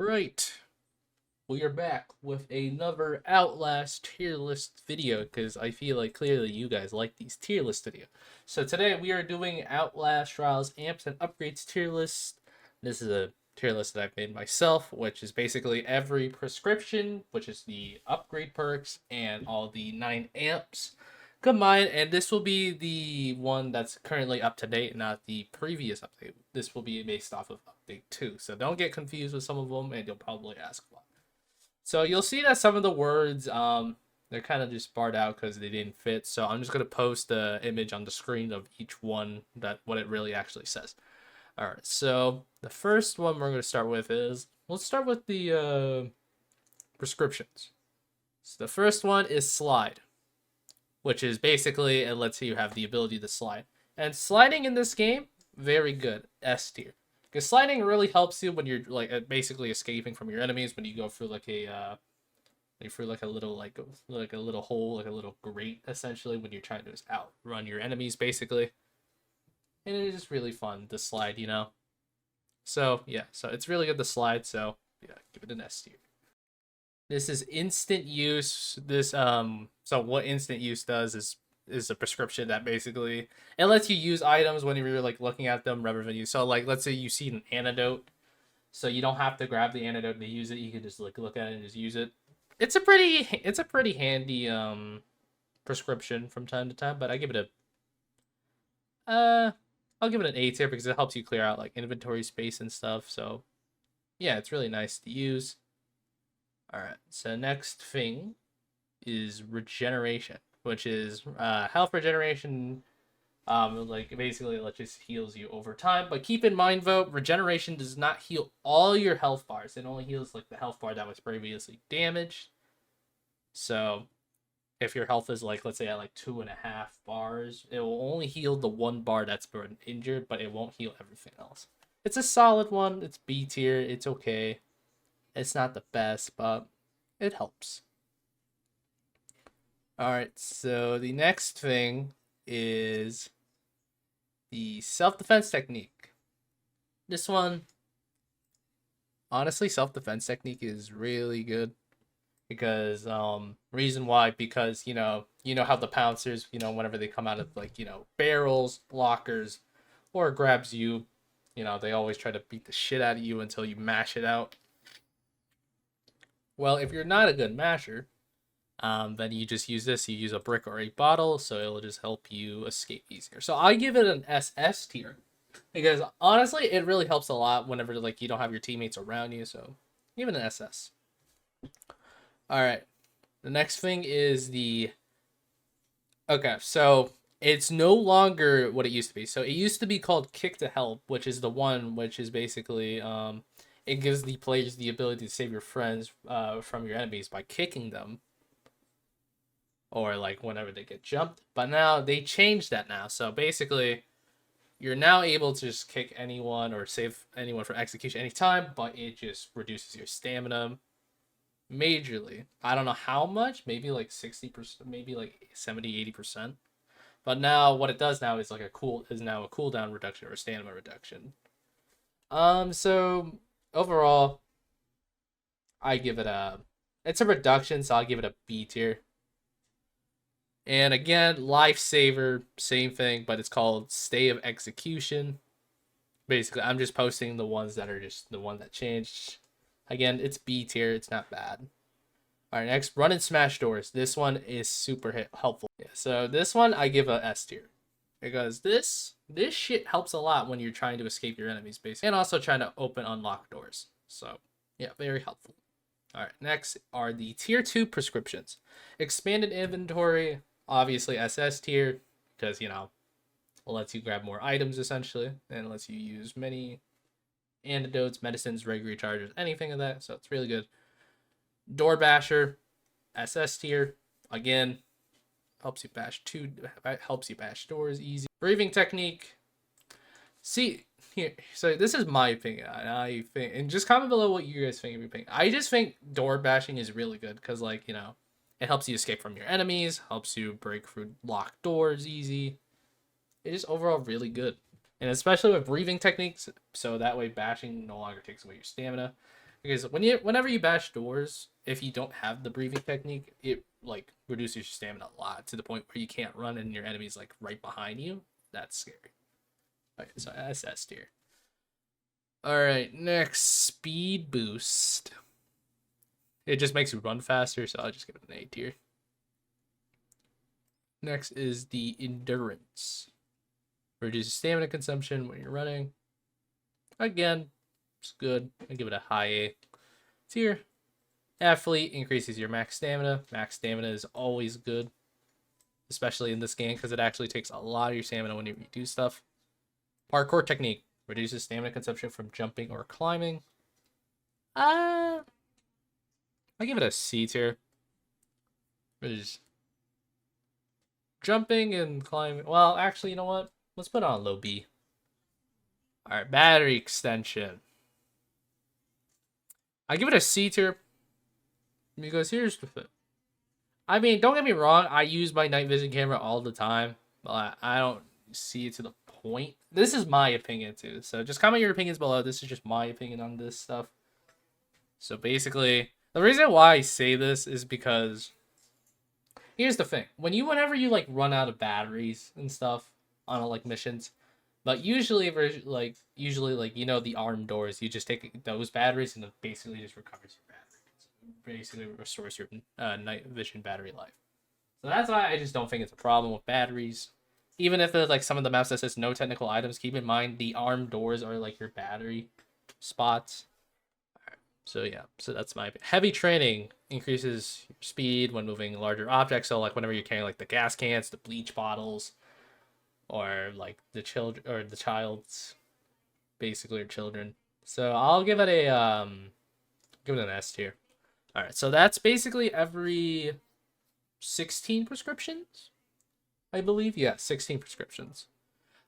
Right, we are back with another Outlast tier list video because I feel like clearly you guys like these tier list videos. So today we are doing Outlast Trials, AMPS, and Upgrades tier list. This is a tier list that I've made myself, which is basically every prescription, which is the upgrade perks, and all the 9 amps combined. And this will be the one that's currently up to date, not the previous update. This will be based off of update 2. So don't get confused with some of them, and you'll probably ask why. So you'll see that some of the words, they're kind of just barred out because they didn't fit. So I'm just gonna post the image on the screen of each one that what it really actually says. All right. So the first one we're gonna start with is let's start with the prescriptions. So the first one is slide, which is basically it lets you have the ability to slide. And sliding in this game, very good, S tier. Because sliding really helps you when you're like basically escaping from your enemies when you go through like a through like a little like a little hole, like a little grate essentially when you're trying to outrun your enemies basically. And it is just really fun to slide, you know. So yeah, so it's really good to slide. So yeah, give it an S tier. This is instant use. So what instant use does is a prescription that basically it lets you use items when you're like looking at them rather than you. So like let's say you see an antidote, so you don't have to grab the antidote to use it. You can just like look at it and just use it. It's a pretty handy prescription from time to time, but I give it I'll give it an A tier because it helps you clear out like inventory space and stuff. So yeah, it's really nice to use. All right, so next thing is regeneration, which is health regeneration. Like basically it just heals you over time. But keep in mind though, regeneration does not heal all your health bars. It only heals like the health bar that was previously damaged. So if your health is like let's say at like 2.5 bars, it will only heal the one bar that's been injured, but it won't heal everything else. It's a solid one. It's B tier. It's okay. It's not the best, but it helps. All right, so the next thing is the self-defense technique. This one, honestly, self-defense technique is really good because reason why because you know how the pouncers whenever they come out of like barrels, lockers, or grabs you, they always try to beat the shit out of you until you mash it out. Well, if you're not a good masher, then you just use this. You use a brick or a bottle, so it'll just help you escape easier. So I give it an SS tier because honestly, it really helps a lot whenever like you don't have your teammates around you. So give it an SS. All right, the next thing is the okay. So it's no longer what it used to be. So it used to be called Kick to Help, which is the one which is basically it gives the players the ability to save your friends from your enemies by kicking them or like whenever they get jumped. But now they changed that now. So basically, you're now able to just kick anyone or save anyone from execution anytime, but it just reduces your stamina majorly. I don't know how much, maybe like 60%, maybe like 70-80%. But now what it does now is like a cooldown reduction or stamina reduction. So overall, I give it it's a reduction, so I'll give it a B tier. And again, lifesaver, same thing, but it's called Stay of Execution. Basically, I'm just posting the ones that are just the one that changed. Again, it's B tier. It's not bad. All right, next, run and smash doors. This one is super helpful. Yeah, so this one I give a S tier because this shit helps a lot when you're trying to escape your enemies, basically, and also trying to unlock doors. So yeah, very helpful. All right, next are the tier 2 prescriptions. Expanded inventory, obviously SS tier because it lets you grab more items essentially and lets you use many antidotes, medicines, reg recharges, anything of that. So it's really good. Door basher, SS tier, again helps you bash doors easy. Breathing technique. See here, so this is my opinion. I think, and just comment below what you guys think of your opinion. I just think door bashing is really good because like it helps you escape from your enemies, helps you break through locked doors easy. It is overall really good. And especially with breathing techniques, so that way bashing no longer takes away your stamina. Because whenever you bash doors, if you don't have the breathing technique, it like reduces your stamina a lot to the point where you can't run and your enemy's like right behind you. That's scary. Okay, so SS tier. All right, next speed boost. It just makes you run faster, so I'll just give it an A tier. Next is the endurance. Reduces stamina consumption when you're running. Again, it's good. I give it a high A tier. Athlete increases your max stamina. Max stamina is always good, especially in this game because it actually takes a lot of your stamina when you do stuff. Parkour technique reduces stamina consumption from jumping or climbing. I give it a C tier. Jumping and climbing. Well, actually, you know what? Let's put it on low B. All right, battery extension. I give it a C tier because here's the thing. I mean, don't get me wrong. I use my night vision camera all the time, but I don't see it to the point. This is my opinion too. So just comment your opinions below. This is just my opinion on this stuff. So basically, the reason why I say this is because here's the thing. Whenever you like run out of batteries and stuff on like missions, but usually you know the arm doors, you just take those batteries and it basically just recovers your battery. Basically restores your night vision battery life. So that's why I just don't think it's a problem with batteries. Even if there's like some of the maps that says no technical items, keep in mind the arm doors are like your battery spots. Alright, so yeah, so that's my heavy training increases your speed when moving larger objects. So like whenever you're carrying like the gas cans, the bleach bottles, or like the child's basically your children. So I'll give it a give it an S tier. All right, so that's basically every 16 prescriptions, I believe. Yeah, 16 prescriptions.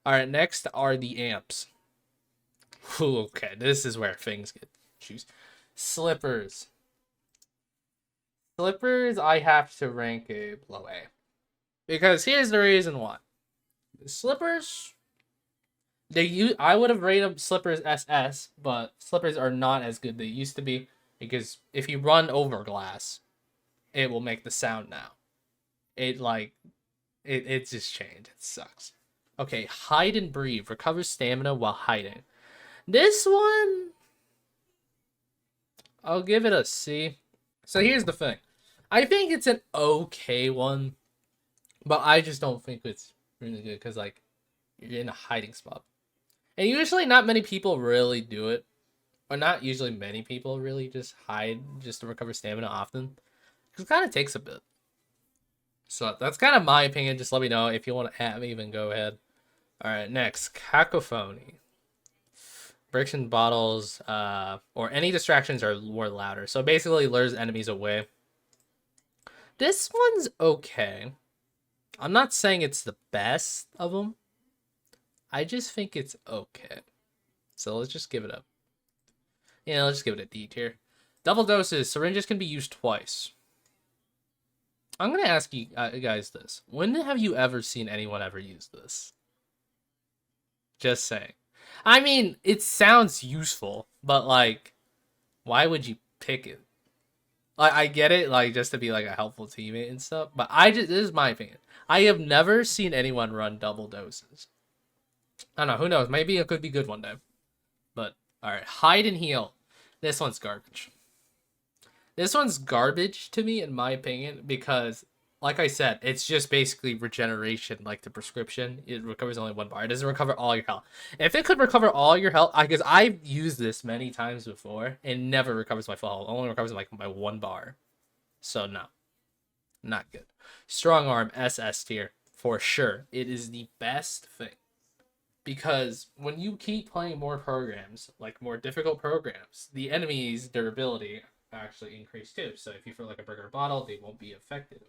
All right, next are the AMPS. Ooh, okay, this is where things get juicy. Slippers. Slippers, I have to rank a below A. Because here's the reason why. Slippers, I would have rated slippers SS, but slippers are not as good they used to be. Because if you run over glass, it will make the sound now. It just changed. It sucks. Okay, hide and breathe. Recovers stamina while hiding. This one, I'll give it a C. So here's the thing. I think it's an okay one, but I just don't think it's really good because like you're in a hiding spot. And usually not many people really do it. Or not usually many people really just hide just to recover stamina often. It kind of takes a bit. So that's kind of my opinion. Just let me know if you want to at me, then go ahead. Alright, next. Cacophony. Bricks and bottles, or any distractions are more louder. So basically lures enemies away. This one's okay. I'm not saying it's the best of them. I just think it's okay. So let's just give it a... Yeah, let's just give it a D tier. Double doses. Syringes can be used twice. I'm going to ask you guys this. When have you ever seen anyone ever use this? Just saying. I mean, it sounds useful, but like, why would you pick it? Like, I get it, like, just to be like a helpful teammate and stuff, but this is my opinion. I have never seen anyone run double doses. I don't know, who knows? Maybe it could be good one day. But, alright, hide and heal. This one's garbage. This one's garbage to me, in my opinion, because, like I said, it's just basically regeneration, like the prescription. It recovers only 1 bar. It doesn't recover all your health. If it could recover all your health, because I've used this many times before, it never recovers my full health. It only recovers like my 1 bar. So, no. Not good. Strong arm, SS tier, for sure. It is the best thing. Because when you keep playing more programs, like more difficult programs, the enemy's durability actually increase too. So if you throw like a burger bottle, they won't be affected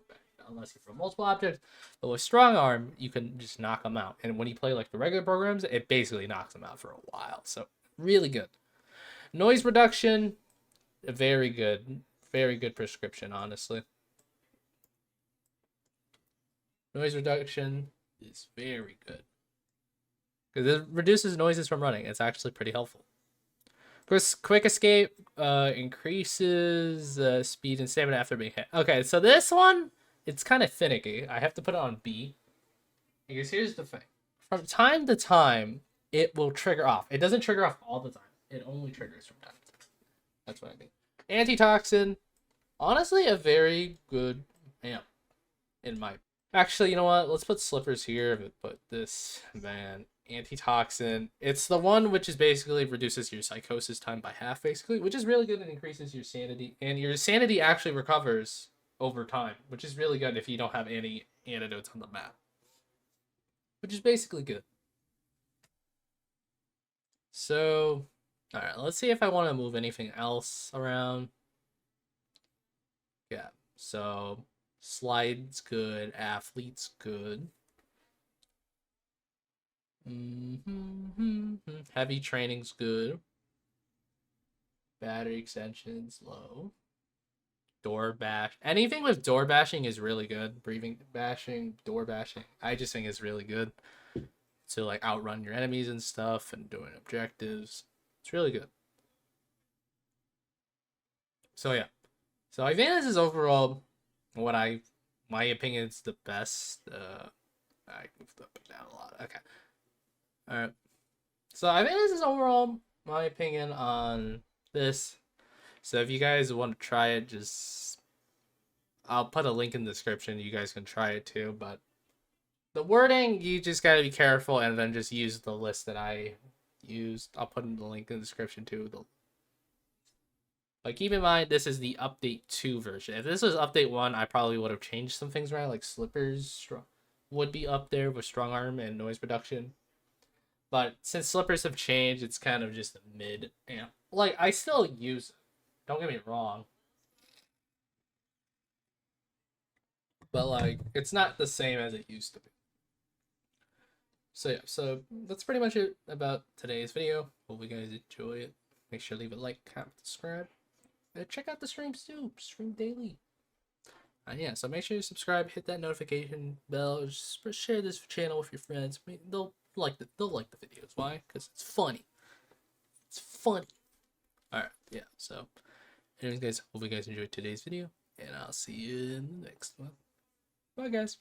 unless you throw multiple objects. But with strong arm, you can just knock them out. And when you play like the regular programs, it basically knocks them out for a while. So really good. Noise reduction, very good. Very good prescription, honestly. Noise reduction is very good. Because it reduces noises from running. It's actually pretty helpful. Quick escape increases speed and stamina after being hit. Okay, so this one, it's kind of finicky. I have to put it on B. Because here's the thing. From time to time, it will trigger off. It doesn't trigger off all the time. It only triggers from time to time. That's what I mean. Antitoxin, honestly, a very good amp in my... Actually, you know what? Let's put slippers here. Put this, man. Antitoxin. It's the one which is basically reduces your psychosis time by half, basically, which is really good and increases your sanity. And your sanity actually recovers over time, which is really good if you don't have any antidotes on the map. Which is basically good. So, alright, let's see if I want to move anything else around. Yeah, so slide's good, athlete's good. Heavy training's good. Battery extension's low. Door bash. Anything with door bashing is really good. Breathing bashing, door bashing. I just think it's really good to like outrun your enemies and stuff and doing objectives. It's really good. So yeah. So I think this is overall my opinion is the best. I moved up and down a lot. Okay. Alright. So I think this is overall my opinion on this. So if you guys want to try it, just... I'll put a link in the description. You guys can try it too. But the wording, you just got to be careful and then just use the list that I used. I'll put in the link in the description too. But keep in mind, this is the update 2 version. If this was update 1, I probably would have changed some things around. Like slippers would be up there with strong arm and noise reduction. But since slippers have changed, it's kind of just a mid amp. Like, I still use it. Don't get me wrong. But, like, it's not the same as it used to be. So, yeah. So, that's pretty much it about today's video. Hope you guys enjoy it. Make sure to leave a like, comment, subscribe. And check out the streams, too. Stream daily. And, yeah, so make sure you subscribe. Hit that notification bell. Just share this channel with your friends. I mean, they'll like the videos. Why? Because it's funny. It's funny. Alright, yeah. So, anyways, guys, hope you guys enjoyed today's video. And I'll see you in the next one. Bye, guys.